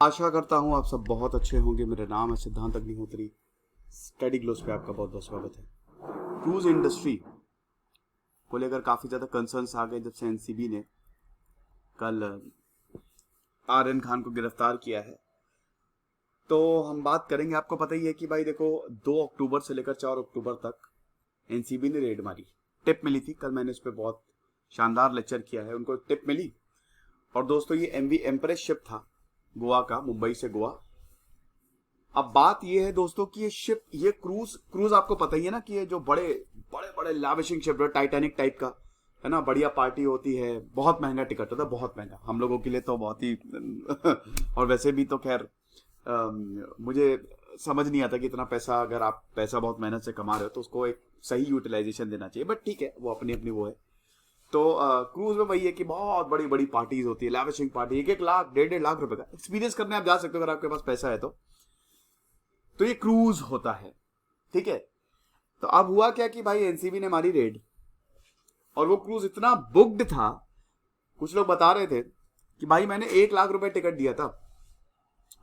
आशा करता हूँ आप सब बहुत अच्छे होंगे। मेरा नाम है सिद्धांत अग्निहोत्री। स्टडी ग्लोस पे आपका बहुत बहुत स्वागत है। क्रूज इंडस्ट्री को लेकर काफ़ी ज़्यादा कंसर्न्स आ गए जब से एनसीबी ने कल आर्यन खान को गिरफ्तार किया है। तो हम बात करेंगे। आपको पता ही है कि भाई देखो, 2 अक्टूबर से लेकर 4 अक्टूबर तक एनसीबी ने रेड मारी। टिप मिली थी, कल मैंने उस पर बहुत शानदार लेक्चर किया है। उनको टिप मिली और दोस्तों ये एमवी एम्प्रेस शिप था गोवा का, मुंबई से गोवा। अब बात ये है दोस्तों कि ये शिप, ये क्रूज आपको पता ही है ना कि ये जो बड़े बड़े बड़े लैविशिंग शिप, टाइटैनिक टाइप का है ना, बढ़िया पार्टी होती है, बहुत महंगा टिकट होता है, बहुत महंगा हम लोगों के लिए तो बहुत ही और वैसे भी तो खैर मुझे समझ नहीं आता कि इतना पैसा, अगर आप पैसा बहुत मेहनत से कमा रहे हो तो उसको एक सही यूटिलाइजेशन देना चाहिए, बट ठीक है, वो अपनी अपनी वो है। तो क्रूज में वही है कि बहुत बड़ी बड़ी पार्टीज होती है, लैविशिंग पार्टी, 1-1 लाख 1.5 लाख रुपए का एक्सपीरियंस करने आप जा सकते हो अगर आपके पास पैसा है तो ये क्रूज होता है, ठीक है। तो अब हुआ क्या कि भाई एनसीबी ने मारी रेड और वो क्रूज इतना बुक्ड था, कुछ लोग बता रहे थे कि भाई मैंने 1 लाख रुपए टिकट दिया था,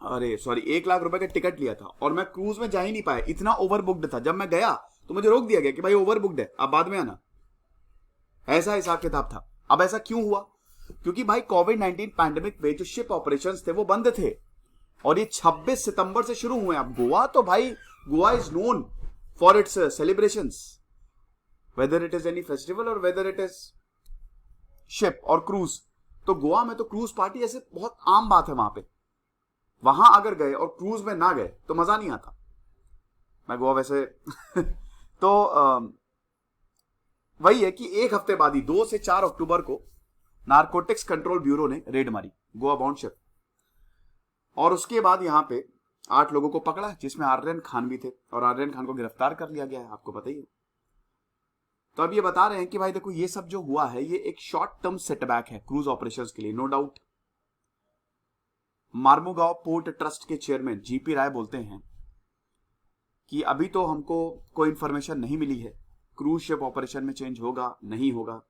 अरे सॉरी 1 लाख रुपए का टिकट लिया था और मैं क्रूज में जा ही नहीं पाया, इतना ओवर बुक्ड था। जब मैं गया तो मुझे रोक दिया गया कि भाई ओवर बुक्ड है, आप बाद में आना। ऐसा हिसाब किताब था। अब ऐसा क्यों हुआ? क्योंकि भाई कोविड-19 पैंडेमिक में जो शिप ऑपरेशंस थे वो बंद थे और ये 26 सितंबर से शुरू हुए। अब गोवा तो भाई, Goa is known for its celebrations, whether it is any festival और वेदर इट इज शिप और क्रूज। तो गोवा में तो क्रूज पार्टी ऐसे बहुत आम बात है वहां पे। वहां अगर गए और क्रूज में ना गए तो मजा नहीं आता। मैं गोवा वैसे तो वही है कि एक हफ्ते बाद ही 2 से 4 अक्टूबर को नारकोटिक्स कंट्रोल ब्यूरो ने रेड मारी गोवा बाउंड शिप और उसके बाद यहां पे 8 लोगों को पकड़ा जिसमें आर्यन खान भी थे और आर्यन खान को गिरफ्तार कर लिया गया है, आपको पता ही है। तो अब ये बता रहे हैं कि भाई देखो, ये सब जो हुआ है ये एक शॉर्ट टर्म सेटबैक है क्रूज ऑपरेशंस के लिए, नो डाउट। मार्मुगांव पोर्ट ट्रस्ट के चेयरमैन जीपी राय बोलते हैं कि अभी तो हमको कोई इंफॉर्मेशन नहीं मिली है क्रूज शिप ऑपरेशन में चेंज होगा नहीं होगा,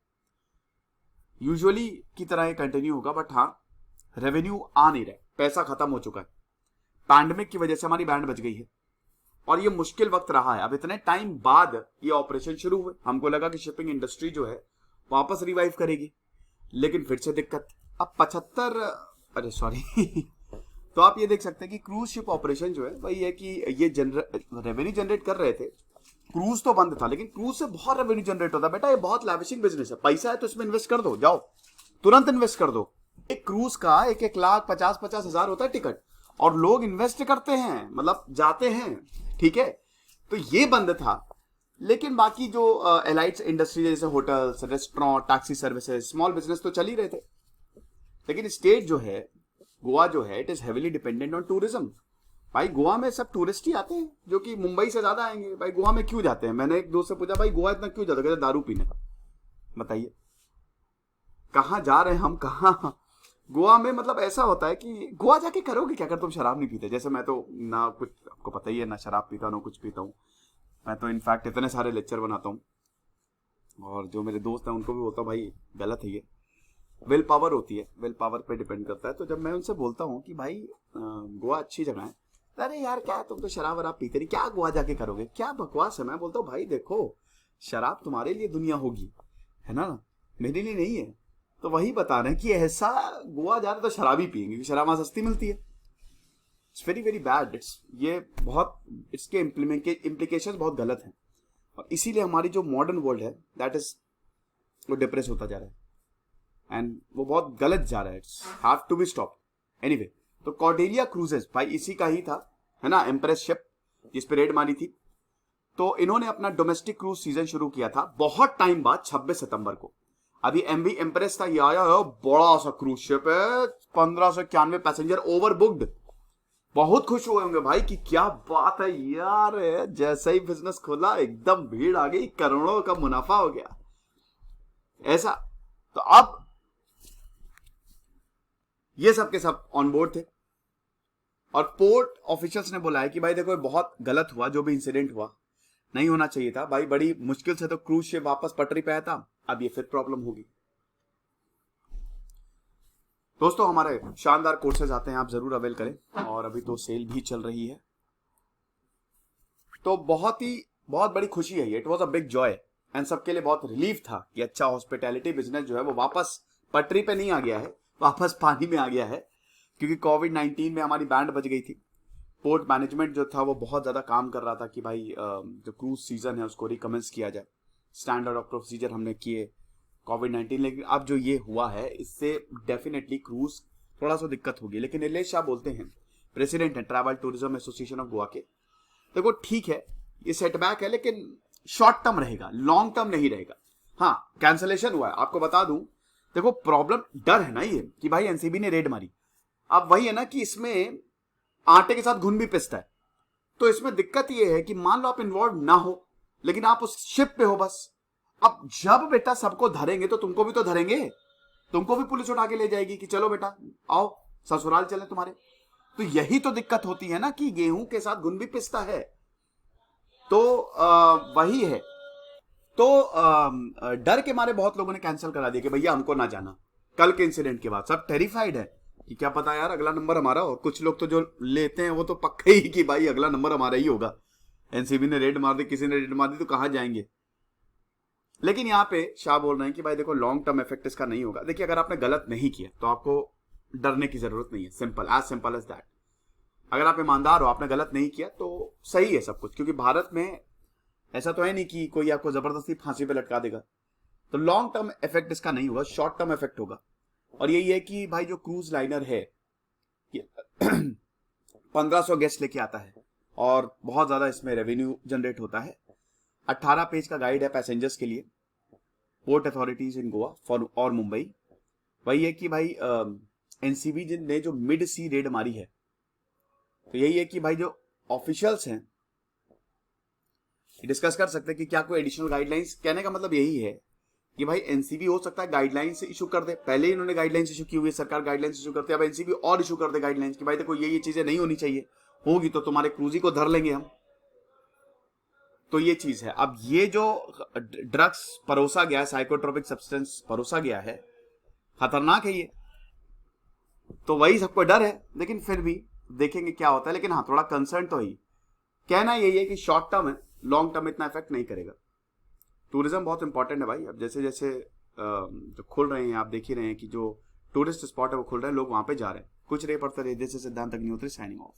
यूजुअली की तरह ये कंटिन्यू होगा, बट हाँ रेवेन्यू आ नहीं रहा, पैसा खत्म हो चुका है, पैंडेमिक की वजह से हमारी बैंड बच गई है और ये मुश्किल वक्त रहा है। अब इतने टाइम बाद ये ऑपरेशन शुरू हुए, हमको लगा कि शिपिंग इंडस्ट्री जो है वापस रिवाइव करेगी, लेकिन फिर से दिक्कत। अब 75, अरे सॉरी तो आप ये देख सकते हैं कि क्रूज शिप ऑपरेशन जो है वही है कि ये रेवेन्यू जनरेट कर रहे थे। क्रूज तो बंद था लेकिन क्रूज से बहुत रेवेन्यू जनरेट होता है। बेटा ये बहुत लैविशिंग बिजनेस है, पैसा है तो इसमें इन्वेस्ट कर दो, जाओ तुरंत इन्वेस्ट कर दो। एक क्रूज का 1-1 लाख 50-50 हजार होता है टिकट और लोग इन्वेस्ट करते हैं, मतलब जाते हैं, ठीक है। तो ये बंद था, लेकिन बाकी जो एलाइट्स इंडस्ट्री जैसे hotels, restaurant, taxi services, small business तो चल ही रहे थे। लेकिन स्टेट जो है गोवा जो है, it is heavily dependent on tourism. भाई गोवा में सब टूरिस्ट ही आते हैं जो कि मुंबई से ज्यादा आएंगे। भाई गोवा में क्यों जाते हैं? मैंने एक दोस्त से पूछा भाई गोवा इतना क्यों जाते? कहते दारू पीने। बताइए कहाँ जा रहे हैं हम, कहाँ? गोवा में मतलब ऐसा होता है कि गोवा जाके करोगे क्या अगर तुम शराब नहीं पीते? जैसे मैं तो ना कुछ, आपको पता ही है, ना शराब पीता ना कुछ पीता हूँ। मैं तो इनफैक्ट इतने सारे लेक्चर बनाता हूँ और जो मेरे दोस्त हैं उनको भी बोलता हूँ भाई गलत है ये। विल पावर होती है, विल पावर पे डिपेंड करता है। तो जब मैं उनसे बोलता हूँ कि भाई गोवा अच्छी जगह है, अरे यार क्या तुम तो शराब वराब पीते नहीं, क्या गोवा जाके करोगे, क्या बकवास है। मैं बोलता हूँ भाई देखो, शराब तुम्हारे लिए दुनिया होगी, है ना, मेरे लिए नहीं है। तो वही बता रहे हैं कि ऐसा गोवा जा रहे तो शराब ही पियेंगे, शराब वहां सस्ती मिलती है। It's very very bad. ये बहुत, इसके इम्प्लीकेशन बहुत गलत हैं और इसीलिए हमारी जो मॉडर्न वर्ल्ड है दैट इज, वो डिप्रेस होता जा रहा है एंड वो बहुत गलत जा रहा है। It's have to be stop. Anyway, तो कॉर्डेलिया क्रूजेस भाई इसी का ही था, है ना, एम्प्रेस शिप जिस पे रेड मारी थी। तो इन्होंने अपना डोमेस्टिक क्रूज सीजन शुरू किया था बहुत टाइम बाद, 26 सितंबर को। अभी एमवी एम्प्रेस था, ये आया है बड़ा सा क्रूज शिप है, 1591 पैसेंजर, ओवर बुक्ड। बहुत खुश हुए होंगे भाई कि क्या बात है यार, जैसे ही बिजनेस खोला एकदम भीड़ आ गई, करोड़ों का मुनाफा हो गया ऐसा। तो अब ये सब के सब ऑन बोर्ड थे और पोर्ट ऑफिशियल्स ने बोला है कि भाई देखो बहुत गलत हुआ, जो भी इंसिडेंट हुआ नहीं होना चाहिए था भाई, बड़ी मुश्किल से तो क्रूज शिप वापस पटरी पे आया था, अब ये फिर प्रॉब्लम होगी। दोस्तों हमारे शानदार कोर्सेज आते हैं, आप जरूर अवेल करें, और अभी तो सेल भी चल रही है। तो बहुत बड़ी खुशी है ये, it was a big Joy, and सबके लिए बहुत रिलीफ था कि अच्छा हॉस्पिटैलिटी बिजनेस जो है वो वापस पटरी पे नहीं आ गया है, वापस पानी में आ गया है। क्योंकि कोविड-19 में हमारी बैंड बज गई थी। पोर्ट मैनेजमेंट जो था वो बहुत ज़्यादा काम कर रहा था कि भाई जो क्रूज सीजन है उसको रिकमेंस किया जाए, स्टैंडर्ड ऑफ प्रोसीजर हमने किए कोविड-19। लेकिन अब जो ये हुआ है इससे डेफिनेटली क्रूज थोड़ा सा दिक्कत होगी। लेकिन नीलेश शाह बोलते हैं, प्रेसिडेंट है travel tourism association of Goa के, देखो ठीक है ये सेटबैक है लेकिन शॉर्ट टर्म रहेगा, लॉन्ग टर्म नहीं रहेगा। हाँ कैंसलेशन हुआ है, आपको बता दूं, देखो प्रॉब्लम डर है ना ये कि भाई एनसीबी ने रेड मारी। अब वही है ना कि इसमें आटे के साथ घुन भी पिसता है। तो इसमें दिक्कत ये है कि मान लो आप इन्वॉल्व ना हो लेकिन आप उस शिप पे हो बस। अब जब बेटा सबको धरेंगे तो तुमको भी तो धरेंगे, तुमको भी पुलिस उठा के ले जाएगी कि चलो बेटा आओ ससुराल चले तुम्हारे। तो यही तो दिक्कत होती है ना कि गेहूं के साथ घुन भी पिसता है। तो वही है। तो डर के मारे बहुत लोगों ने कैंसिल करा दिया कि भैया हमको ना जाना। कल के इंसिडेंट के बाद सब टेरिफाइड है कि क्या पता यार अगला नंबर हमारा, और कुछ लोग तो जो लेते हैं वो तो पक्का ही कि भाई अगला नंबर हमारा ही होगा। एनसीबी ने रेड मार दी, किसी ने रेड मार दी तो कहां जाएंगे। लेकिन यहाँ पे शाह बोल रहे हैं कि भाई देखो लॉन्ग टर्म इफेक्ट इसका नहीं होगा। देखिए अगर आपने गलत नहीं किया तो आपको डरने की जरूरत नहीं है, सिंपल एज दैट। अगर आप ईमानदार हो, आपने गलत नहीं किया तो सही है सब कुछ। क्योंकि भारत में ऐसा तो है नहीं कि कोई आपको जबरदस्ती फांसी पे लटका देगा। तो लॉन्ग टर्म इफेक्ट इसका नहीं होगा, शॉर्ट टर्म इफेक्ट होगा। और यही है कि भाई जो क्रूज लाइनर है 1500 गेस्ट लेके आता है और बहुत ज्यादा इसमें रेवेन्यू जनरेट होता है। 18 पेज का गाइड है पैसेंजर्स के लिए, port authorities in Goa for और मुंबई। वही है कि भाई एनसीबी ने जो मिड सी रेड मारी है, तो यही है कि भाई जो ऑफिशियल्स हैं डिस्कस कर सकते हैं कि क्या कोई एडिशनल गाइडलाइंस। कहने का मतलब यही है कि भाई एनसीबी हो सकता है गाइडलाइंस इशू कर दे। पहले ही इन्होंने गाइडलाइंस इशू की हुई है, सरकार गाइडलाइंस इशू करती है। अब एनसीबी और इशू कर दे गाइडलाइंस कि भाई देखो ये चीजें नहीं होनी चाहिए, होगी तो तुम्हारे क्रूजी को धर लेंगे हम। तो ये चीज है। अब ये जो ड्रग्स परोसा गया है, साइकोट्रोपिक सब्सटेंस परोसा गया है, खतरनाक है ये। तो वही सबको डर है, लेकिन फिर भी देखेंगे क्या होता है। लेकिन हाँ थोड़ा कंसर्न तो ही कहना यही है कि शॉर्ट टर्म है, लॉन्ग टर्म इतना इफेक्ट नहीं करेगा। टूरिज्म बहुत इंपॉर्टेंट है भाई। अब जैसे जैसे जो खुल रहे हैं, आप देख ही रहे हैं कि जो टूरिस्ट स्पॉट है वो खुल रहे हैं, लोग वहां पे जा रहे हैं। कुछ नहीं पड़ता रहे। दिस इज सिद्धांत अग्निहोत्री साइनिंग ऑफ।